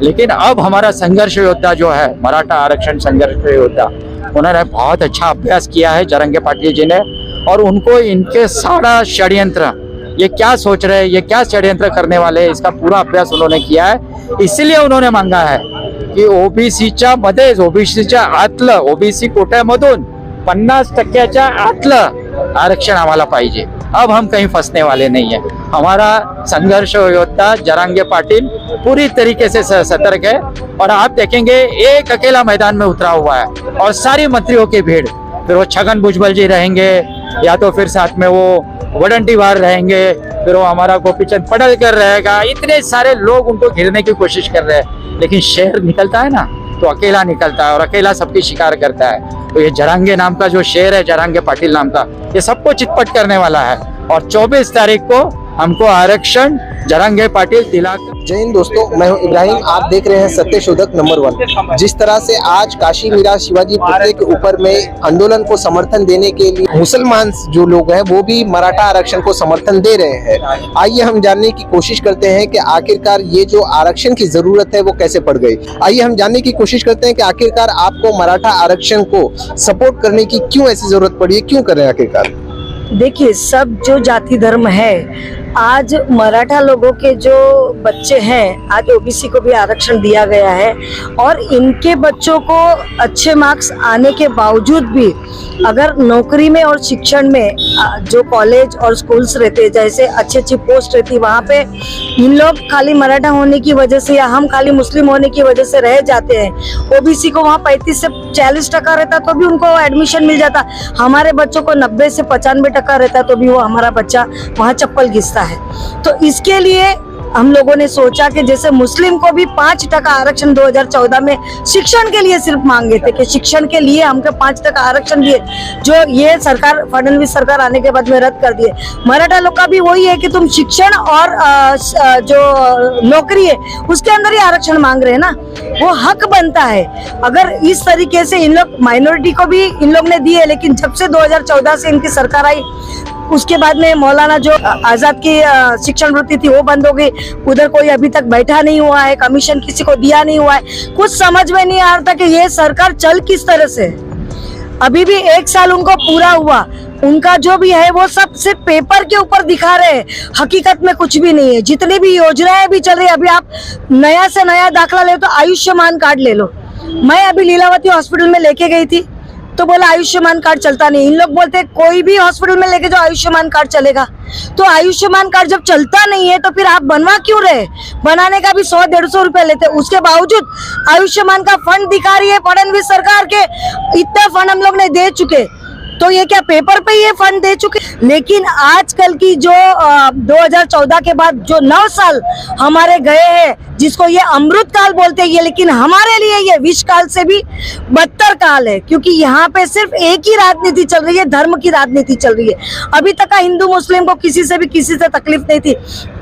लेकिन अब हमारा संघर्ष योद्धा जो है, मराठा आरक्षण संघर्ष योद्धा, उन्होंने बहुत अच्छा अभ्यास किया है जरंगे पाटिल जी ने। और उनको इनके सारा षड्यंत्र, ये क्या सोच रहे हैं, ये क्या षड्यंत्र करने वाले हैं, इसका पूरा अभ्यास उन्होंने किया है। इसलिए उन्होंने मांगा है की ओबीसीच्या मध्येच, ओबीसीच्या आतलं, ओबीसी कोट्यामधून 50% आतलं आरक्षण आम्हाला पाहिजे। अब हम कहीं फंसने वाले नहीं है। हमारा संघर्ष योद्धा जरांगे पाटिल पूरी तरीके से सतर्क है। और आप देखेंगे एक अकेला मैदान में उतरा हुआ है और सारी मंत्रियों की भीड़, फिर वो छगन भुजबल जी रहेंगे, या तो फिर साथ में वो वडंटीवार रहेंगे, फिर वो हमारा गोपीचंद पडळकर रहेगा। इतने सारे लोग उनको घेरने की कोशिश कर रहे हैं, लेकिन शेर निकलता है ना तो अकेला निकलता है और अकेला सबकी शिकार करता है। तो ये जरांगे नाम का जो शेर है, जरांगे पाटिल नाम का, ये सबको चितपट करने वाला है। और 24 तारीख को हमको आरक्षण जरांगे पाटिल दिलाकर। जय हिंद दोस्तों, मैं हूं इब्राहिम। आप देख रहे हैं सत्यशोधक नंबर 1। जिस तरह से आज काशी मीरा शिवाजी पुतले के ऊपर में आंदोलन को समर्थन देने के लिए मुसलमान जो लोग हैं वो भी मराठा आरक्षण को समर्थन दे रहे हैं। आइए हम जानने की कोशिश करते हैं कि आखिरकार ये जो आरक्षण की जरूरत है वो कैसे पड़ गई। आइए हम जानने की कोशिश करते हैं कि आखिरकार आपको मराठा आरक्षण को सपोर्ट करने की क्यों ऐसी जरूरत पड़ी है, क्यों कर रहे हैं आखिरकार। देखिए, सब जो जाति धर्म है, आज मराठा लोगों के जो बच्चे हैं, आज ओबीसी को भी आरक्षण दिया गया है। और इनके बच्चों को अच्छे मार्क्स आने के बावजूद भी अगर नौकरी में और शिक्षण में जो कॉलेज और स्कूल्स रहते हैं, जैसे अच्छी अच्छी पोस्ट रहती, वहाँ पे इन लोग खाली मराठा होने की वजह से या हम खाली मुस्लिम होने की वजह से रह जाते हैं। ओबीसी को वहाँ 35 से 40% रहता तो भी उनको एडमिशन मिल जाता। हमारे बच्चों को 90 से 95% रहता तो भी वो हमारा बच्चा वहाँ चप्पल घिसता है। तो इसके लिए हम लोगों ने सोचा कि जैसे मुस्लिम को भी 5% आरक्षण 2014 में शिक्षण के लिए सिर्फ मांगे थे कि शिक्षण के लिए हमको 5% आरक्षण दिए, जो ये सरकार, फडणवीस सरकार आने के बाद में रद्द कर दिए। मराठा लोग का भी वही है कि तुम शिक्षण और जो नौकरी है उसके अंदर ही आरक्षण मांग रहे हैं ना, वो हक बनता है। अगर इस तरीके से इन लोग माइनॉरिटी को भी इन लोग ने दिए, लेकिन जब से 2014 से इनकी सरकार आई उसके बाद में मौलाना जो आजाद की शिक्षण वृत्ति थी वो बंद हो गई। उधर कोई अभी तक बैठा नहीं हुआ है, कमीशन किसी को दिया नहीं हुआ है। कुछ समझ में नहीं आ रहा था कि ये सरकार चल किस तरह से। अभी भी 1 साल उनको पूरा हुआ, उनका जो भी है वो सब सिर्फ पेपर के ऊपर दिखा रहे हैं, हकीकत में कुछ भी नहीं है। जितनी भी योजनाएं भी चल रही है, अभी आप नया से नया दाखला ले तो आयुष्मान कार्ड ले लो। मैं अभी लीलावती हॉस्पिटल में लेके गई थी तो बोला आयुष्मान कार्ड चलता नहीं। इन लोग बोलते कोई भी हॉस्पिटल में लेके जाओ आयुष्मान कार्ड चलेगा। तो आयुष्मान कार्ड जब चलता नहीं है तो फिर आप बनवा क्यों रहे। बनाने का भी 100-150 रुपए लेते, उसके बावजूद आयुष्मान का फंड दिखा रही है फडणवीस सरकार के। इतना फंड हम लोग ने दे चुके, तो ये क्या पेपर पे ये फंड दे चुके। लेकिन आजकल की जो 2014 के बाद जो 9 साल हमारे गए हैं, जिसको ये अमृत काल बोलते हैं, ये लेकिन हमारे लिए ये विष काल से भी बदतर काल है। क्योंकि यहाँ पे सिर्फ एक ही राजनीति चल रही है, धर्म की राजनीति चल रही है। अभी तक का हिंदू मुस्लिम को किसी से भी किसी से तकलीफ नहीं थी।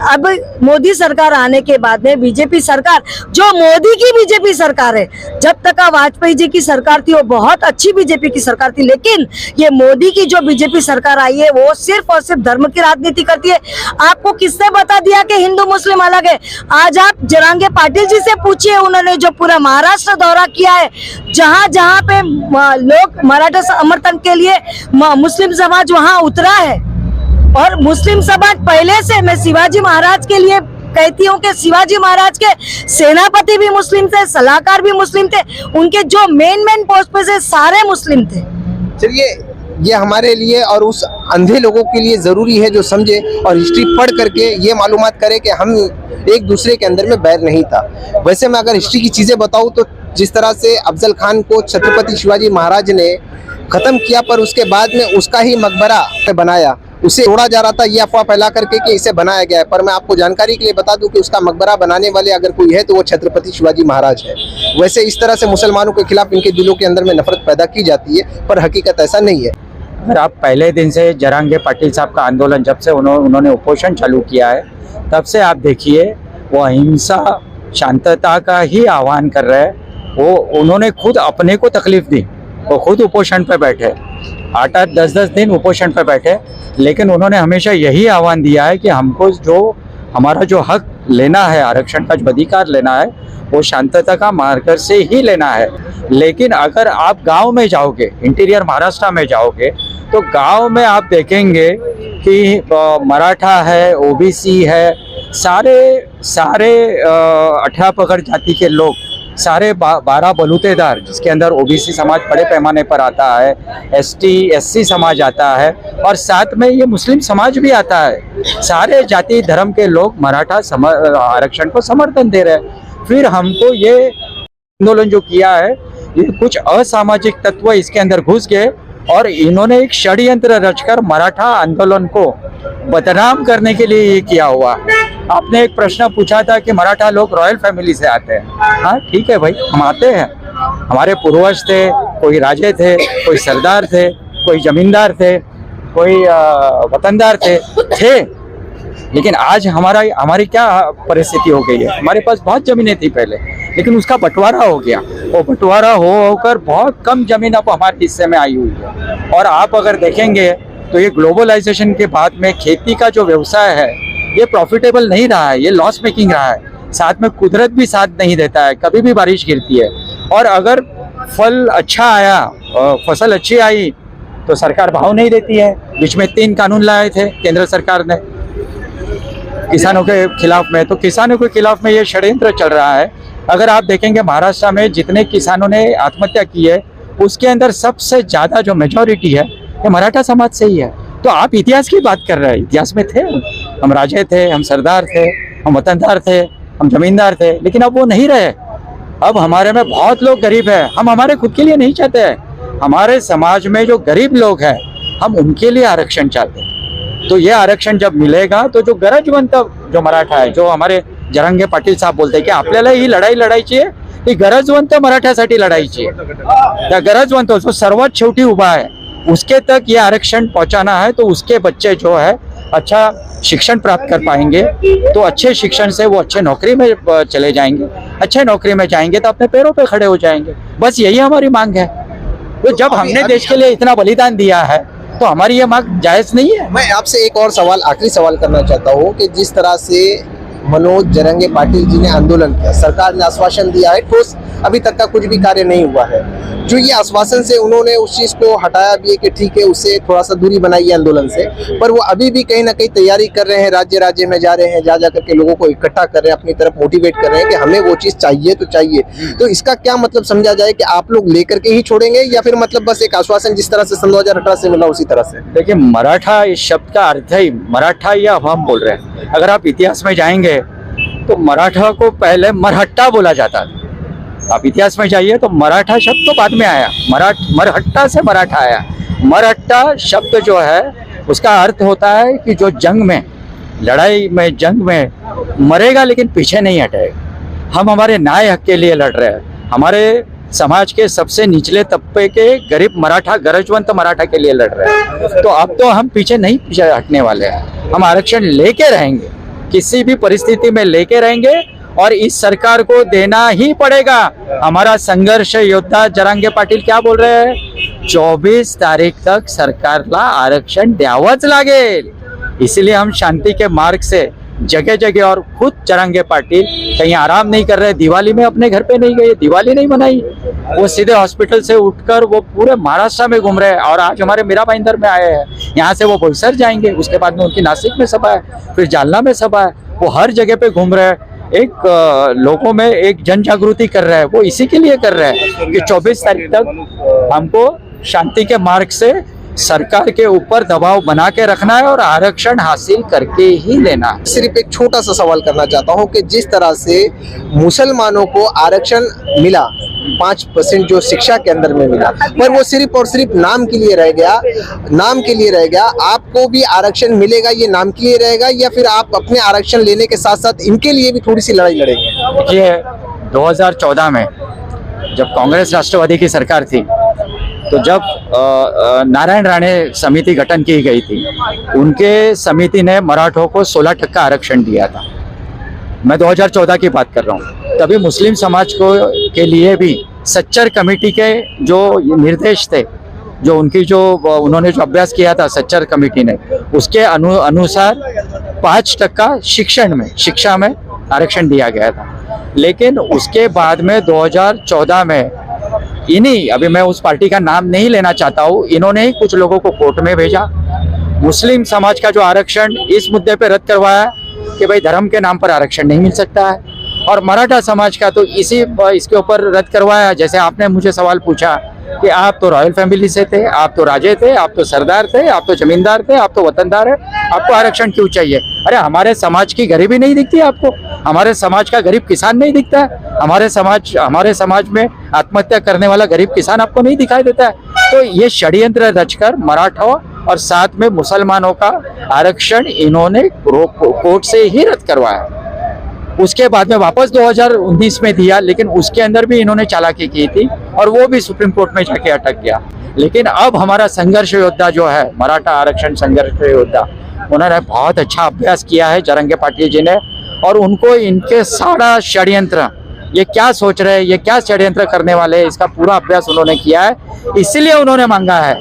अब मोदी सरकार आने के बाद में बीजेपी सरकार, जो मोदी की बीजेपी सरकार है, जब तक का वाजपेयी जी की सरकार थी वो बहुत अच्छी बीजेपी की सरकार थी, लेकिन ये मोदी की जो बीजेपी सरकार आई है वो सिर्फ और सिर्फ धर्म की राजनीति करती है। आपको किसने बता दिया कि हिंदू मुस्लिम अलग है। आज आप जरांगे पाटिल जी से पूछिए, उन्होंने जो पूरा महाराष्ट्र दौरा किया है, जहां जहां पे लोग मराठा समर्थन के लिए मुस्लिम समाज वहां उतरा है। और मुस्लिम समाज पहले से, मैं शिवाजी महाराज के लिए कहती हूँ कि शिवाजी महाराज के सेनापति भी मुस्लिम थे, सलाहकार भी मुस्लिम थे, उनके जो मेन पोस्ट पे से सारे मुस्लिम थे। चलिए, ये हमारे लिए और उस अंधे लोगों के लिए जरूरी है जो समझे और हिस्ट्री पढ़ करके ये मालूमात करे कि हम एक दूसरे के अंदर में बैर नहीं था। वैसे मैं अगर हिस्ट्री की चीजें बताऊं तो जिस तरह से अफजल खान को छत्रपति शिवाजी महाराज ने खत्म किया, पर उसके बाद में उसका ही मकबरा बनाया, उसे तोड़ा जा रहा था ये अफवाह फैला करके कि इसे बनाया गया है। पर मैं आपको जानकारी के लिए बता दूं कि उसका मकबरा बनाने वाले अगर कोई है तो वो छत्रपति शिवाजी महाराज है। वैसे इस तरह से मुसलमानों के खिलाफ इनके दिलों के अंदर में नफरत पैदा की जाती है, पर हकीकत ऐसा नहीं है। अगर आप पहले दिन से जरांगे पाटिल साहब का आंदोलन, जब से उन्होंने उपोषण चालू किया है, तब से आप देखिए वो अहिंसा शांतता का ही आह्वान कर रहे हैं। वो उन्होंने खुद अपने को तकलीफ दी, वो खुद उपोषण पे बैठे, 8-8, 10-10 दिन उपोषण पे बैठे, लेकिन उन्होंने हमेशा यही आह्वान दिया है कि हमको जो हमारा जो हक लेना है, आरक्षण का जो अधिकार लेना है, वो शांतता का मार्कर से ही लेना है। लेकिन अगर आप गांव में जाओगे, इंटीरियर महाराष्ट्र में जाओगे, तो गांव में आप देखेंगे कि मराठा है, ओबीसी है, सारे 18 पगड़ जाति के लोग, सारे 12 बलूतेदार, जिसके अंदर ओबीसी समाज बड़े पैमाने पर आता है, एससी समाज आता है, और साथ में ये मुस्लिम समाज भी आता है। सारे जाति धर्म के लोग मराठा आरक्षण को समर्थन दे रहे हैं। फिर हमको ये आंदोलन जो किया है, ये कुछ असामाजिक तत्व इसके अंदर घुस गए और इन्होंने एक षड्यंत्र रचकर मराठा आंदोलन को बदनाम करने के लिए ये किया हुआ। आपने एक प्रश्न पूछा था कि मराठा लोग रॉयल फैमिली से आते हैं। हाँ ठीक है भाई, हम आते हैं, हमारे पूर्वज थे, कोई राजे थे, कोई सरदार थे, कोई जमींदार थे, कोई वतनदार थे। लेकिन आज हमारी क्या परिस्थिति हो गई है, हमारे पास बहुत जमीनें थी पहले, लेकिन उसका बंटवारा हो गया। वो बंटवारा होकर बहुत कम जमीन अब हमारे हिस्से में आई हुई है। और आप अगर देखेंगे तो ये ग्लोबलाइजेशन के बाद में खेती का जो व्यवसाय है, ये प्रॉफिटेबल नहीं रहा है, ये लॉस मेकिंग रहा है। साथ में कुदरत भी साथ नहीं देता है, कभी भी बारिश गिरती है। और अगर फल अच्छा आया, फसल अच्छी आई, तो सरकार भाव नहीं देती है। बीच में 3 कानून लाए थे केंद्र सरकार ने किसानों के खिलाफ में, तो किसानों के खिलाफ में ये षड्यंत्र चल रहा है। अगर आप देखेंगे महाराष्ट्र में जितने किसानों ने आत्महत्या की है, उसके अंदर सबसे ज़्यादा जो मेजॉरिटी है वो मराठा समाज से ही है। तो आप इतिहास की बात कर रहे हैं, इतिहास में थे हम राजे थे, हम सरदार थे, हम वतनदार थे, हम जमींदार थे, लेकिन अब वो नहीं रहे। अब हमारे में बहुत लोग गरीब है। हम हमारे खुद के लिए नहीं चाहते हैं, हमारे समाज में जो गरीब लोग हैं, हम उनके लिए आरक्षण चाहते हैं। तो ये आरक्षण जब मिलेगा तो जो गरजवंत जो मराठा आहे, जो हमारे जरांगे पाटील साहब बोलते हैं की आपल्याला ही लढाई लढायची आहे, ही गरजवंत मराठ्यासाठी लढायची आहे। त्या गरजवंत जो सर्वात शेवटी उभा है, उसके तक ये आरक्षण पहुंचाना है। तो उसके बच्चे जो है अच्छा शिक्षण प्राप्त कर पाएंगे, तो अच्छे शिक्षण से वो अच्छे नौकरी में चले जाएंगे, अच्छे नौकरी में जाएंगे तो अपने पैरों पे खड़े हो जाएंगे। बस यही हमारी मांग है। तो जब हमने देश के लिए इतना बलिदान दिया है, तो हमारी ये मांग जायज नहीं है। मैं आपसे एक और सवाल, आखिरी सवाल करना चाहता हूँ कि जिस तरह से मनोज जरंगे पाटिल जी ने आंदोलन किया, सरकार ने आश्वासन दिया है, ठोस अभी तक का कुछ भी कार्य नहीं हुआ है। जो ये आश्वासन से उन्होंने उस चीज को हटाया भी है कि ठीक है, उससे थोड़ा सा दूरी बनाई है आंदोलन से, पर वो अभी भी कहीं ना कहीं तैयारी कर रहे हैं, राज्य राज्य में जा रहे हैं, जा करके लोगों को इकट्ठा कर रहे हैं, अपनी तरफ मोटिवेट कर रहे हैं कि हमें वो चीज चाहिए तो चाहिए। तो इसका क्या मतलब समझा जाए कि आप लोग लेकर के ही छोड़ेंगे, या फिर मतलब बस एक आश्वासन जिस तरह से सन 2018 से मिला उसी तरह से? देखिए, मराठा इस शब्द का अर्थ ही मराठा या अब हम बोल रहे हैं। अगर आप इतिहास में जाएंगे तो मराठा को पहले मरहट्टा बोला जाता था। आप इतिहास में जाइए तो मराठा शब्द तो बाद में आया, मरहट्टा से मराठा आया। मरहट्टा शब्द जो है उसका अर्थ होता है कि जो जंग में, लड़ाई में, जंग में मरेगा लेकिन पीछे नहीं हटेगा। हम हमारे न्याय हक के लिए लड़ रहे हैं, हमारे समाज के सबसे निचले तबके के गरीब मराठा, गरजवंत मराठा के लिए लड़ रहे हैं। तो अब तो हम पीछे नहीं हटने वाले हैं, हम आरक्षण लेके रहेंगे, किसी भी परिस्थिति में लेके रहेंगे और इस सरकार को देना ही पड़ेगा। हमारा संघर्ष योद्धा जरांगे पाटील क्या बोल रहे हैं, 24 तारीख तक सरकारला आरक्षण द्यावंच लागेल। इसलिए हम शांति के मार्ग से जगह जगह, और खुद जरांगे पाटील कहीं आराम नहीं कर रहे। दिवाली में अपने घर पे नहीं गए, दिवाली नहीं मनाई, वो सीधे हॉस्पिटल से उठकर वो पूरे महाराष्ट्र में घूम रहे हैं। और आज हमारे मीरा भाईंदर में आए हैं, यहाँ से वो बोईसर जाएंगे, उसके बाद में उनकी नासिक में सभा है, फिर जालना में सभा है। वो हर जगह पे घूम रहे हैं, एक लोगों में एक जन जागृति कर रहे हैं। वो इसी के लिए कर रहे हैं कि 24 तारीख तक हमको शांति के मार्ग से सरकार के ऊपर दबाव बना के रखना है और आरक्षण हासिल करके ही लेना है। सिर्फ एक छोटा सा सवाल करना चाहता हूँ कि जिस तरह से मुसलमानों को आरक्षण मिला, 5% जो शिक्षा के अंदर में मिला, पर वो सिर्फ और सिर्फ नाम के लिए रह गया, नाम के लिए रह गया। आपको भी आरक्षण मिलेगा, ये नाम के लिए रहेगा, या फिर आप अपने आरक्षण लेने के साथ साथ इनके लिए भी थोड़ी सी लड़ाई लड़ेंगे? देखिए, 2014 में जब कांग्रेस राष्ट्रवादी की सरकार थी, तो जब नारायण राणे समिति गठन की गई थी, उनके समिति ने मराठों को 16% आरक्षण दिया था। मैं 2014 की बात कर रहा हूँ। तभी मुस्लिम समाज को के लिए भी सच्चर कमेटी के जो निर्देश थे, जो उनकी जो उन्होंने जो अभ्यास किया था सच्चर कमेटी ने, उसके अनुसार 5% शिक्षा में आरक्षण दिया गया था। लेकिन उसके बाद में 2014 में इन्हीं, अभी मैं उस पार्टी का नाम नहीं लेना चाहता हूँ, इन्होंने ही कुछ लोगों को कोर्ट में भेजा। मुस्लिम समाज का जो आरक्षण इस मुद्दे पे रद्द करवाया कि भाई धर्म के नाम पर आरक्षण नहीं मिल सकता है, और मराठा समाज का तो इसके ऊपर रद्द करवाया। जैसे आपने मुझे सवाल पूछा कि आप तो रॉयल फैमिली से थे, आप तो राजे थे, आप तो सरदार थे, आप तो जमींदार थे, आप तो वतनदार है, आपको आरक्षण क्यों चाहिए? अरे हमारे समाज की गरीबी नहीं दिखती आपको? हमारे समाज का गरीब किसान नहीं दिखता है? हमारे समाज में आत्महत्या करने वाला गरीब किसान आपको नहीं दिखाई देता है? तो ये षड्यंत्र रचकर मराठा और साथ में मुसलमानों का आरक्षण इन्होंने कोर्ट से ही रद्द करवाया। उसके बाद में वापस 2019 में दिया, लेकिन उसके अंदर भी इन्होंने चालाकी की थी और वो भी सुप्रीम कोर्ट में जाके अटक गया। लेकिन अब हमारा संघर्ष योद्धा जो है, मराठा आरक्षण संघर्ष योद्धा, उन्होंने बहुत अच्छा अभ्यास किया है जरंगे पाटिल जी ने, और उनको इनके सारा षड्यंत्र, ये क्या सोच रहे हैं, ये क्या षड्यंत्र करने वाले हैं, इसका पूरा अभ्यास उन्होंने किया है। इसलिए उन्होंने मांगा है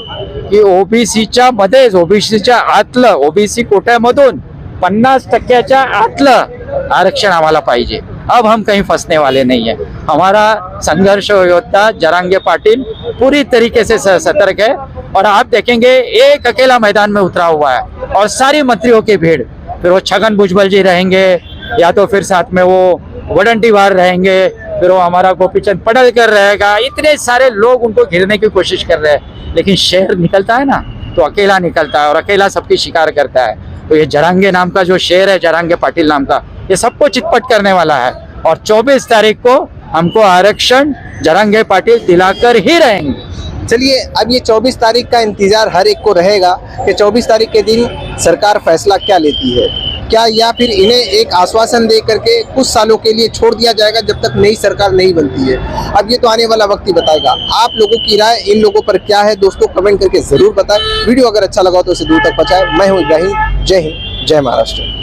की ओबीसीच्या मध्येच, ओबीसीच्या आतलं, ओबीसी कोट्यामधून 50% आतलं आरक्षण आम्हाला पाहिजे। अब हम कहीं फंसने वाले नहीं है। हमारा संघर्ष योद्धा जरांगे पाटिल पूरी तरीके से सतर्क है, और आप देखेंगे एक अकेला मैदान में उतरा हुआ है और सारी मंत्रियों की भीड़, फिर वो छगन भुजबल जी रहेंगे, या तो फिर साथ में वो वडंटीवार रहेंगे, फिर वो हमारा गोपीचंद पडळकर रहेगा। इतने सारे लोग उनको घेरने की कोशिश कर रहे हैं, लेकिन शेर निकलता है ना तो अकेला निकलता है, और अकेला सबकी शिकार करता है। तो ये जरांगे नाम का जो शेर है, जरांगे पाटिल नाम का, ये सबको चितपट करने वाला है, और 24 तारीख को हमको आरक्षण जरांगे पाटिल दिलाकर ही रहेंगे। चलिए, अब ये 24 तारीख का इंतजार हर एक को रहेगा कि 24 तारीख के दिन सरकार फैसला क्या लेती है, क्या या फिर इन्हें एक आश्वासन दे करके कुछ सालों के लिए छोड़ दिया जाएगा जब तक नई सरकार नहीं बनती है। अब ये तो आने वाला वक्त ही बताएगा। आप लोगों की राय इन लोगों पर क्या है दोस्तों, कमेंट करके जरूर बताएं। वीडियो अगर अच्छा लगा तो इसे दूर तक पहुंचाएं। मैं हूं इब्राहिम, जय हिंद, जय महाराष्ट्र।